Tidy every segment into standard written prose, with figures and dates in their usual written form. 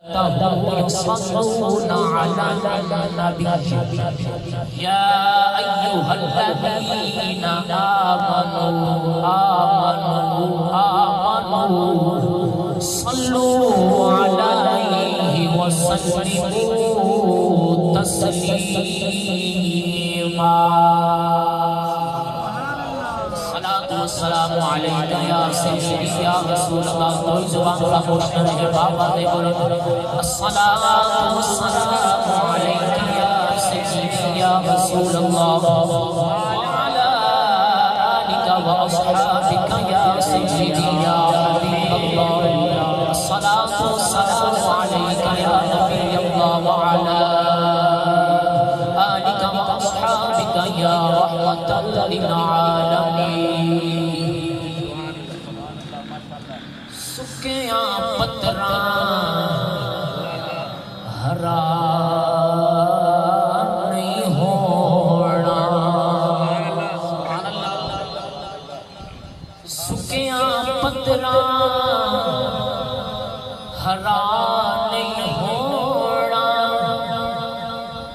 يصلون على النبي يا أيها الذين آمنوا صلوا عليه وسلموا تسليما السلام علیکم یا سیدی یا رسول اللہ کوئی زبان خاموش نہ رہے بابا دے بولے الصلاۃ والسلام علیکم یا سیدی یا رسول اللہ وعلی آلک واصحابک یا سیدی یا حبیب اللہ الصلاۃ والسلام علیکم یا نبی اللہ وعلی آلک واصحابک یا رحمۃ للعالمین سکیاں پتراں ہرا نہیں ہونا سکیاں پتراں ہرا نہیں ہونا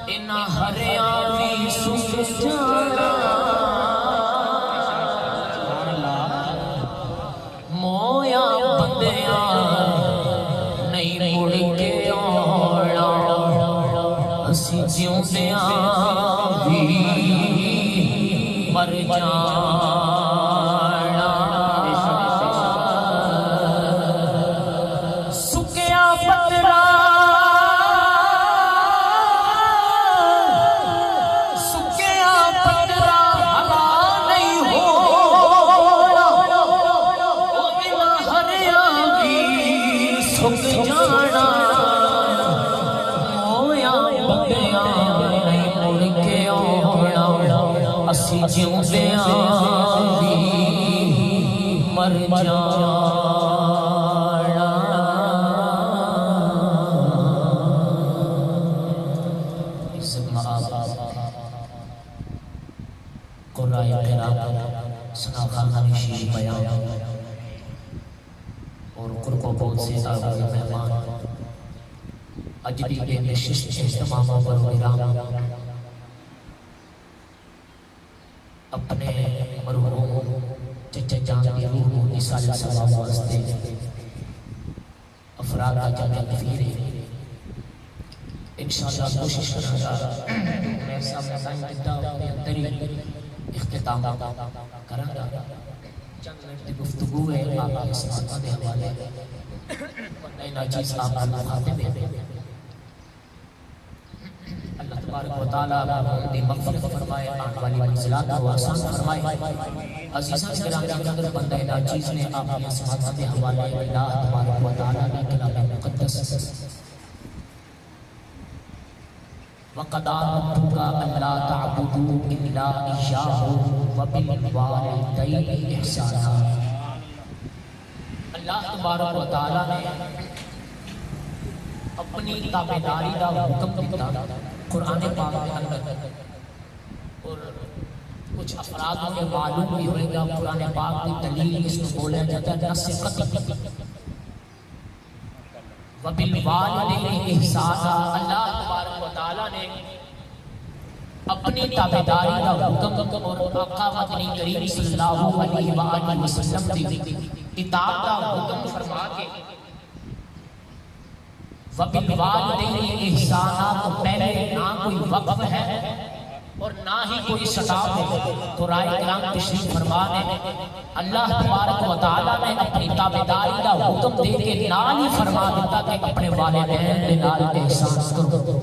انہاں ہریاں بھی سک جانا نہیں مڑ کے آنا اسی جیوندیاں بھی مر جانا سکیا پتراں سکیا پتراں ہلا نہیں ہونا انہاں ہریاں بھی سک جانا مویا بندیاں نہیں مڑ کے آنا اسی جیوندیاں بھی مر جانا قرآن کرام سنا خاندانی شیش بیان اور قرق و بود سے آگئی مہمان اجدی بے نشست اجتماع پر ویرام اپنے مرحوم چچا جان کی روح نسال سلام واسطے افراد کا جمع کفیر ہے انشاءاللہ کوشش کرنا گا میں سامنے سائن دیتا اپنے اندری اختتام کرنا گا چند منٹ گفتگو ہے آپ کے ساتھ دے حوالے نئی ناچیز آپ کا مخاطب ہے اللہ تبارک و تعالیٰ دی مغفرت فرمائے آن والی منزلات کو آسان فرمائے عزیزان گرامی قدر بندہ ناچیز نے آپ کے ساتھ دے حوالے اللہ تبارک و تعالیٰ نے کلام مقدس وَقَضَىٰ رَبُّكَ أَلَّا تَعْبُدُوا إِلَّا إِيَّاهُ وَبِالْوَالِدَيْنِ إِحْسَانًا اللہ تبارک و تعالیٰ نے اپنی تابعداری کا حکم دیتا قرآن پاک کے اندر اور کچھ افراد میں معلوم بھی ہوئے گا قرآن پاک کی دلیل اس کو بولے جاتا ہے نص قطعی وَبِالْوَالِدَيْنِ إِحْسَانًا اللہ تبارک و تعالیٰ نے اپنی تابعداری کا حکم اور آقا مدنی کریم صلی اللہ علیہ وآلہ وسلم کی اطاعت کا حکم فرما کے وَبِالْوَالِدَيْنِ إِحْسَانًا تو پہلے نہ کوئی وقف ہے اور نہ ہی کوئی شتاب ہے تو رائے کرام تشریف فرما نے اللہ تبارک و تعالیٰ نے اپنی تابعداری کا حکم دے کے نال ہی فرما دیتا کہ اپنے والدین کے نال احسان کرو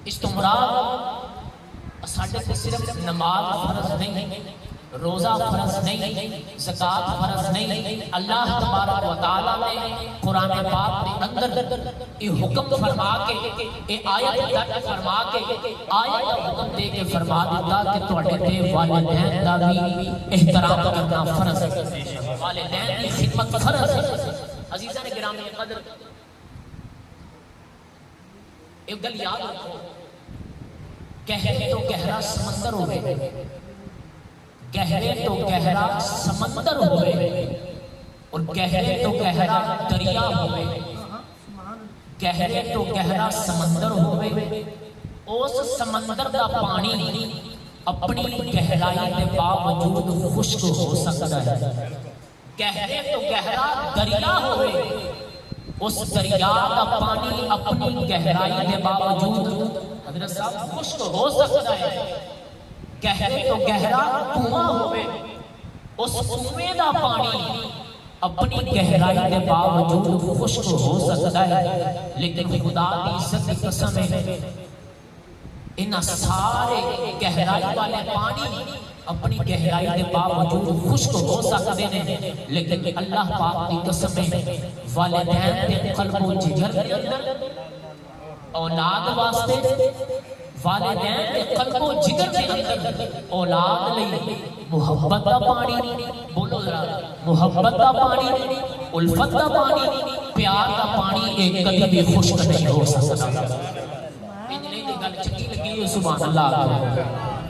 اس تو مراد ساڈے تے صرف نماز فرض نہیں روزہ فرض نہیں زکوٰۃ فرض نہیں اللہ تبارک و تعالیٰ نے قرآن پاک کے اندر یہ حکم فرما کے یہ آیت درج فرما کے آیت کا حکم دے کے فرما دیتا کہ تواڈے تے والدین دا بھی احترام کرنا فرض ہے والدین کی خدمت فرض ہے عزیزان گرامی قدر ایک گل یاد رکھو گہرے تو گہرا سمندر ہوئے گہرے تو گہرا سمندر ہوئے اور گہرے تو گہرا دریا ہوئے، گہرے تو گہرا سمندر ہوئے، اس سمندر دا پانی اپنی گہرائی کے باوجود خشک ہو سکتا ہے۔ گہرے تو گہرا دریا ہوئے، اس دریا کا پانی اپنی گہرائی کے باوجود حضرت صاحب خشک ہو سکتا ہے۔ گہرے تو گہرا کنواں ہوئے، اس کنویں کا پانی اپنی گہرائی کے باوجود خشک ہو سکتا ہے، لیکن خدا کی عزت کی قسم ہے ان سارے گہرائی والے پانی اپنی گہرائی کے باوجود خشک ہو سکتے ہیں، لیکن اللہ پاک کی قسم ہے والدین کے قلب و جگر کے اندر اولاد واسطے، والدین کے قلب و جگر کے اندر اولاد لئی محبت کا پانی، بولو ذرا، محبت کا پانی، الفت کا پانی، پیار کا پانی ایک کبھی بھی خشک نہیں ہو سکتا۔ چکی لگی ہے سبحان اللہ،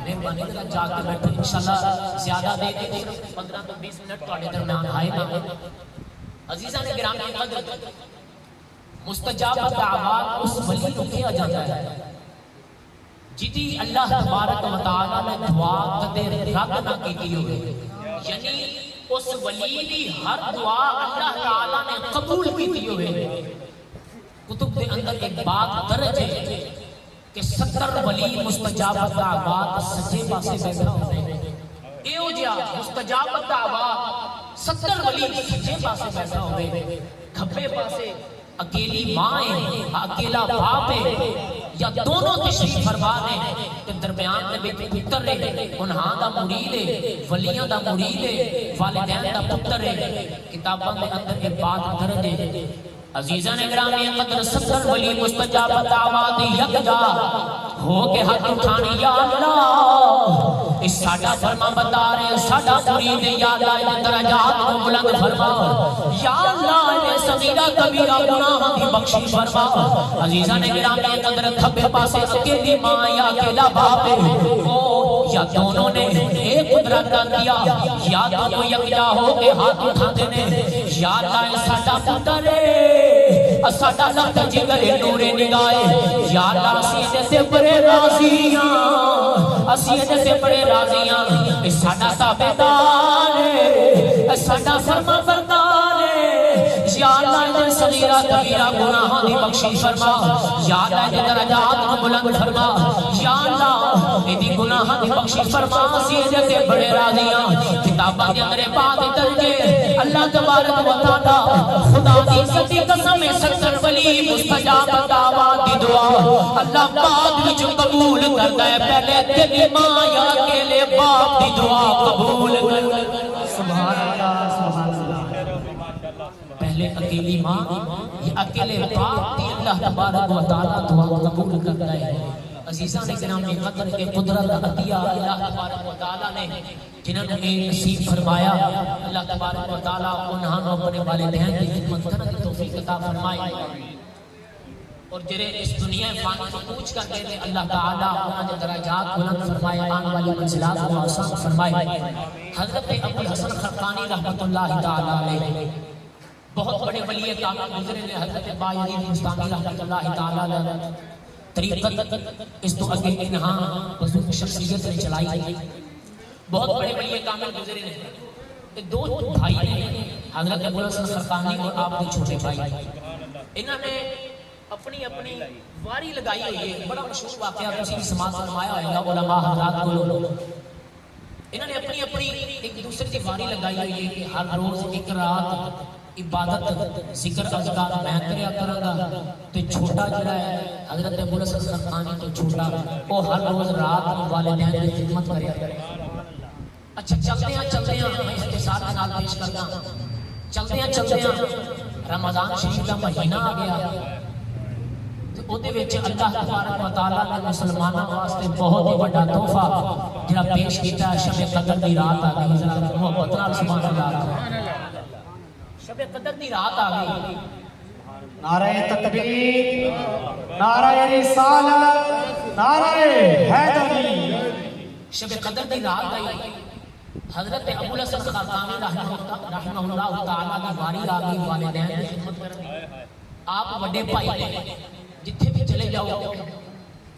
مہربانی کرا جا کے بیٹھو، انشاءاللہ زیادہ دے کے 15 تو 20 منٹ تواڈے درمیان آئے گا۔ عزیزاں نے گرامی قدر، مستجاب دعوات اس ولی کو کیا جاتا ہے جدی اللہ تبارک و تعالی نے دعا کدے رد نہ کی ہوئے، یعنی اس ولی دی ہر دعا اللہ تعالی نے قبول کی ہوئے۔ کتب کے اندر ایک بات درج ہے کہ 70 ولی مستجاب دعوات سجے پاسے بیٹھا ہوتے ہیں، ایو جا مستجاب دعوات 70 ولی سجے پاسے بیٹھا ہوئے، کھبے پاسے اکیلی ماں ہے، اکیلا باپ ہے، یا دونوں تشریف فرما ہیں کہ درمیان میں بھی پتر ہے، انہاں دا مرید ہے، ولیاں دا مرید ہے، والدین دا پتر ہے۔ کتابوں میں اندر ایک بات درج ہے، عزیزان گرامی قدر 70 ولی مستجاب دعوات یکجا ہو کے ہاتھ اٹھانے، یا اللہ اس ساڈا فرما بردار ہے، ساڈا مرید ہے، یا اللہ انہیں درجات کو بلند فرما، یا اللہ انہیں صغیرہ کبیرہ گناہ کی بخشش فرما۔ عزیزان گرامی قدر کھبے پاسے اکیلی ماں یا اکیلا باپ ہے، یا دونوں نے ایک قدرت کر دیا، یا دونوں یکجا ہو کے ہاتھ اٹھاتے ہیں، یا اللہ ساڈا پتر ہے، ساڈا لکھ جگر نور نگاہ، یا اللہ اسی دے سے بڑے راضیاں، اسی دے سے بڑے راضیاں، ساڈا تابعدار ہے، ساڈا فرما بردار ہے، یا اللہ انہیں صغیرہ کبیرہ گناہ دی بخشش فرما، یا اللہ انہیں درجات کو بلند فرما، یا اللہ انہیں گناہ دی بخشش فرما، اسی دے سے بڑے راضیاں۔ کتابہ کے اندر بات درجے اللہ تبارک و تعالی خدا دی سچی قسم 70 ولی مستجاب دعوات دی دعا اللہ بعد وچ قبول کرتا ہے، پہلے تیری ماں یا اکیلے باپ دی دعا قبول کرتا ہے۔ سبحان اللہ، سبحان اللہ، پہلے اکیلی ماں یا اکیلے باپ دی اللہ تبارک و تعالی دعا قبول کرتا ہے۔ عزیزان گرامی قدر کے قدرت عطیہ اللہ تبارک و تعالی نے جنہوں نے نصیب فرمایا، اللہ تبارک و تعالی انہاں کو اپنے والدین کی خدمت کرنے کی توفیق عطا فرمائے، اور جرے اس دنیا فان کو پوچھ کر دے اللہ تعالی انہاں کے درجات بلند فرمائے، آنے والی منزلات کو آسان فرمائے۔ حضرت ابو الحسن خرقانی رحمۃ اللہ تعالی علیہ بہت بڑے ولی کامل گزرے نے، حضرت بایزید بستامی رحمۃ اللہ تعالی علیہ طریقت اس تو اگے انہاں بزرگ شخصیت نے چلائی، بہت بڑے ولی کامل گزرے نے۔ دو بھائی نے، حضرت ابو الحسن خرقانی اور آپ کے چھوٹے بھائی، انہوں نے اپنی اپنی واری لگائی ہوئی ہے، بڑا مشہور واقعہ کسی بھی سماعت فرمایا ہوئے گا علماء حضرات کو، انہوں نے اپنی اپنی ایک دوسرے کی واری لگائی ہوئی ہے کہ ہر روز ایک رات عبادت ذکر اذکار میں کریا کروں گا، تو چھوٹا جڑا ہے حضرت ابو الحسن خرقانی تو چھوٹا وہ ہر روز رات والدین کی خدمت کریا کرے۔ اچھا چلتے ہیں میں اختصار کے نال پیش کرتا ہوں، چلتے ہیں رمضان شریف کا مہینہ آ گیا، تو اودے وچ اللہ تبارک و تعالی نے مسلمانوں واسطے بہت ہی بڑا تحفہ جڑا پیش کیتا ہے، شب قدر دی رات آ گئی، ذرا محبت نال سبحان اللہ، شب قدر دی رات آ گئی۔ نعرہ تکبیر، نعرہ رسالت، نعرہ حیدری، شب قدر دی رات آئی، حضرت ابو الحسن خرقانی رحمہ اللہ تعالیٰ کی واری آ گئی والدین کی خدمت کرنے. آپ بڑے بھائی نے جتھے بھی چلے جاؤ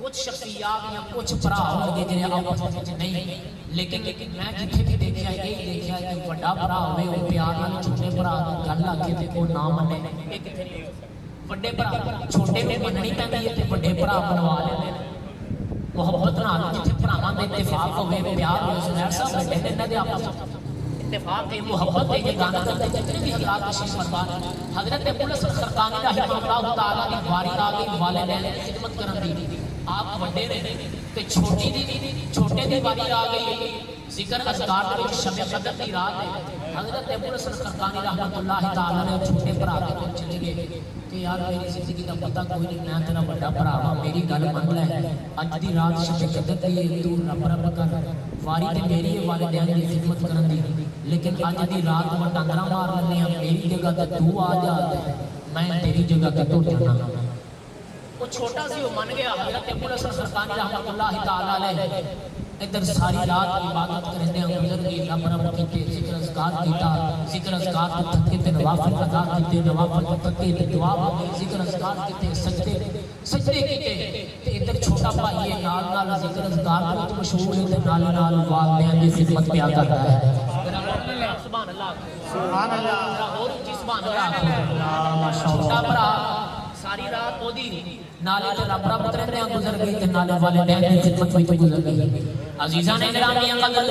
کچھ شخصیات یا کچھ بھرا ہو گئے جنہیں آپس میں نہیں, لیکن میں جتھے بھی دیکھا ہے یہی دیکھا ہے کہ بڑا بھرا ہوئے وہ پیار نال چھوٹے بھرا گل آ کے وہ نہ منے. بڑے بھرا چھوٹے میں مننی پیندی ہے تے بڑے بھرا بنوا لیندے نے محبت نال. جتھے بھراواں دے اتفاق ہوئے پیار ہوئے زہر صاحب بیٹھے انہاں دے آپس اتفاق ہے محبت ہے. یہ گانا کرتے جتنے بھی حضرات تشریف فرما حضرت ابو الحسن خرقانی رحمہ اللہ تعالیٰ کی واری آ گئی والدین کی خدمت کرن دی. آپ بڑے رہے تے چھوٹے دی واری آ گئی ذکر اذکار دے وچ شب قدر دی رات ہے. حضرت ابو الحسن خرقانی رحمۃ اللہ تعالیٰ نے چھوٹے بھرا کے کول چلے گئے کہ یار میری زندگی دا پتہ کوئی نہیں, میں تیرا بڑا بھرا ہاں, میری گل من لے, اج دی رات شب قدر دی ہے, تو رب رب کر. واری تے میری ہے والدین دی خدمت کرن دی, لیکن اج دی رات میں ڈنگرا مار لنے ہیں, میری جگہ تے تو آ جا, میں تیری جگہ تے تو جانا. وہ چھوٹا سی وہ من گیا. حضرت ابو الحسن خرقانی رحمۃ اللہ تعالیٰ علیہ ادھر ساری رات عبادت کرنے گزر گئی, رب رب کیتے, ذکر اذکار کیتا, ذکر اذکار تو تھکے تے نوافل ادا کیتے, نوافل تو تھکے تے دعا مانگی, ذکر اذکار کیتے, سجدے کیتے. تے ادھر چھوٹا بھائی ہے نال نال ذکر اذکار بہت مشہور ہے تے نال نال والدین دی خدمت پیا کرتا ہے. سبحان اللہ سبحان اللہ اور جی سبحان اللہ. چھوٹا بھرا ساری رات وہ دی نالے تے رب رب کرنے گزر گئی تے نالے والدین دی خدمت وچ گزر گئی. عزیزان گرامی قدر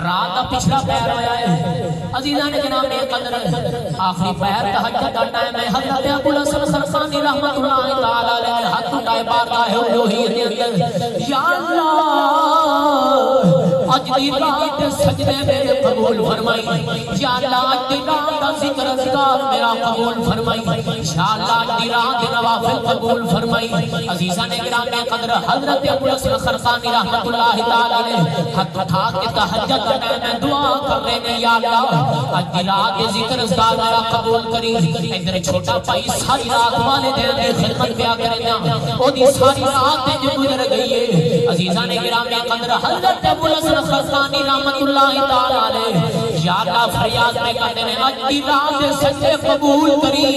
رات کا پچھلا پیر ہویا ہے. عزیزان گرامی قدر آخری پیر تہجد دا ٹائم ہے. حضرت ابو الحسن خرقانی رحمۃ اللہ تعالی علیہ ہاتھ اٹھائے بارگاہ الوہی دے اندر, یا اللہ اج دی رات سجدے میرے قبول فرمائی, یا اللہ اج دی رات دا ذکر اذکار میرا قبول فرمائی, یا اللہ اج دی رات دے نوافل قبول فرمائی. عزیزان گرامی قدر حضرت ابو الحسن خرقانی رحمۃ اللہ تعالی علیہ ہاتھ اٹھا کے تہجد دا ٹائم دعا کر رہے ہیں, یا اللہ اج دی رات دے ذکر اذکار میرا قبول کری. ادھر چھوٹا بھائی ساری رات والدین دی خدمت کیا کرے گا, او دی ساری رات تے گزر گئی ہے. عزیزان گرامی قدر حضرت ابو الحسن خرقانی رحمۃ اللہ تعالی علیہ یا اللہ فریاد میں کہتے ہیں اج دی رات دے سجدے قبول کری,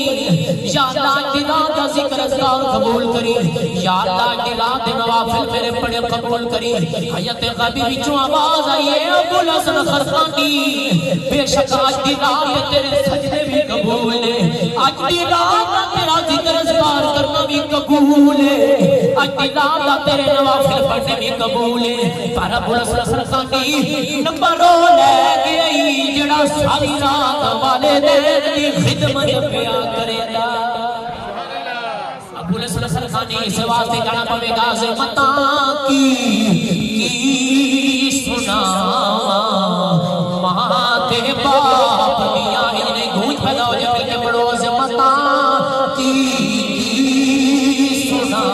یا اللہ اج دی رات دا ذکر اذکار قبول کری, یا اللہ اج دی رات دے نوافل میرے پڑھے قبول کری. حیات غیبی وچوں آواز آئی ہے, ابو الحسن خرقانی بے شک اج دی رات تیرے سجدے بھی قبول ہے, اج دی رات تیرا ذکر اذکار کرنا بھی قبول ہے, اج دی رات تیرے نوافل پڑھنے بھی قبول ہے. پر ابو الحسن خرقانی نمبر لے گئی جڑا ساری رات والدین دی خدمت پیا کرے گا. ابو الحسن خرقانی اس واسطے گانا پوے گا عظمتاں کی سنا ماں تے باپ دیا, انہیں گونج پیدا ہو جائے کہ بڑو عظمتاں کی سنا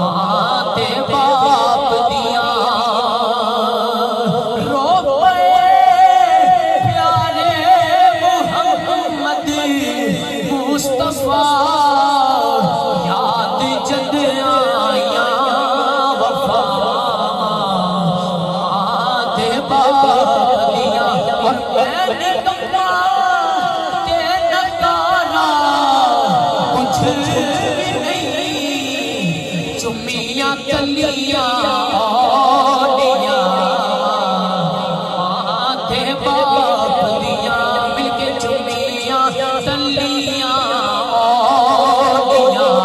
ماں تے باپ دیا, رو پے پیارے محمد مصطفیٰ یاد جد آیا وفا تے باپ دیا. اور میں نے کہا کہ نکارا کچھ بھی نہیں, چمیاں کلیاں اولیاں تے باپ دیا, مل کے چمیاں کلیاں اولیاں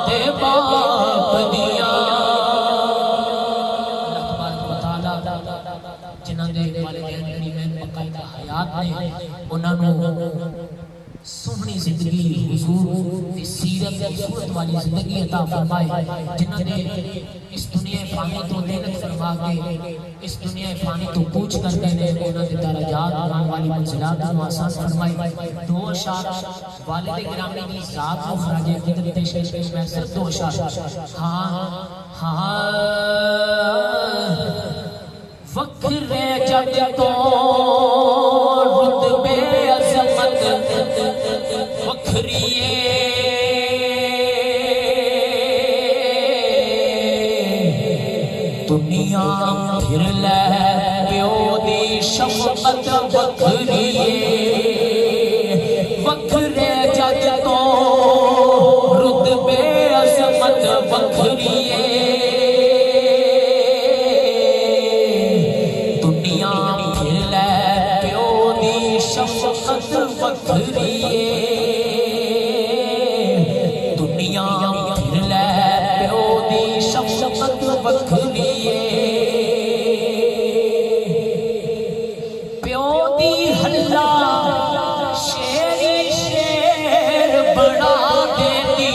تے باپ دیا. اللہ تبارک و تعالی جنہاں دے والدین کریم باقاعدہ حیات نے انہاں نوں سونی زندگی حضور دی سیرت دی صورت والی زندگی عطا فرمائے, جنہاں نے اس دنیا فانی تو محنت فرما کے اس دنیا فانی تو کوچ کرتے ہیں, انہاں دے درجات بلند والی منزلات کو آسان فرمائے. دو اشعار والد گرامی کی ذات کو خراج عقیدت پیش میں سے دو اشعار. ہاں ہاں وکھرے جگ تو رتبے عظمت وکھریے شفقت وکھریے وکھرے جج تو رتبے عظمت وکھریے دنیا پھر لے پیو دی شفقت وکھریے دنیا پھر لے پیو دی شفقت وکھریے پیو دی ہلا شیری شیر بنا دیتی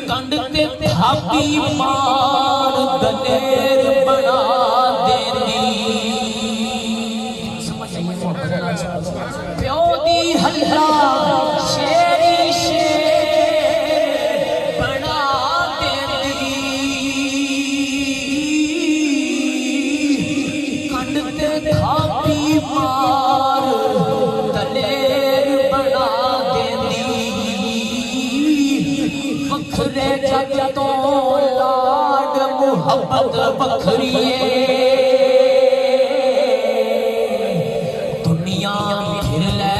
کنڈ تے تھاپی مار دلیر بنا دیتی پیو دی ہلا شیری شیر بنا دیتی کنڈ تے تھاپی مار دلیر بنا دیتی وکھرے جج تو لاڈ محبت وکھریے دنیا پھر لے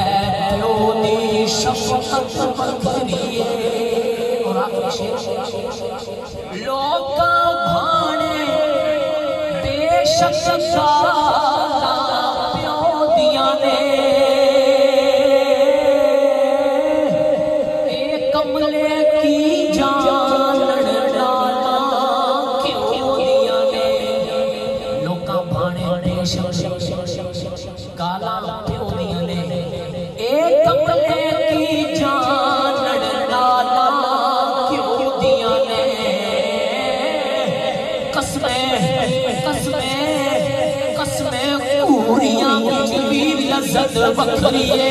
پیو دی شفقت وکھریے اور آخری شیر لوکاں بھانے بے شک سالا پیو دیاں نے اے کملے کی جانن ڈالا کیوں دیاں نے لوکاں بھانے بے شک کالا پیو دیاں نے اے کملے کی جانن ڈالا کیوں دیاں نے قسمیں پوریاں بھی لذت وکھریے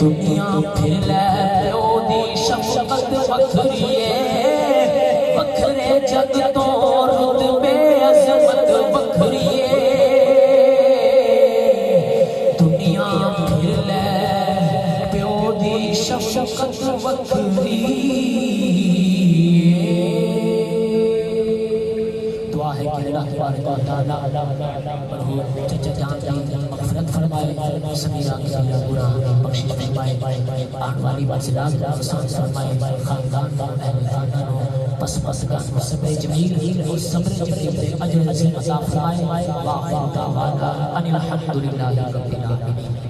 دنیا پھر لے پیو دی شفقت وکھریے وکھرے جگ تو رتبے عظمت وکھریے دنیا پھر لے پیو دی شفقت وکھریے دعا ہے کہ اللہ تبارک و تعالی مرحوم چچا جان کی مغفرت فرمائے سمیرہ کی گناہ بخشش فرمائے آن والی منزلات کو آسان فرمائے خاندان اور اہل خاندان پس کا صبر جمیل اور صبر جمیل اجر عظیم عطا فرمائے واخر دعوانا ان الحمد للہ رب العالمین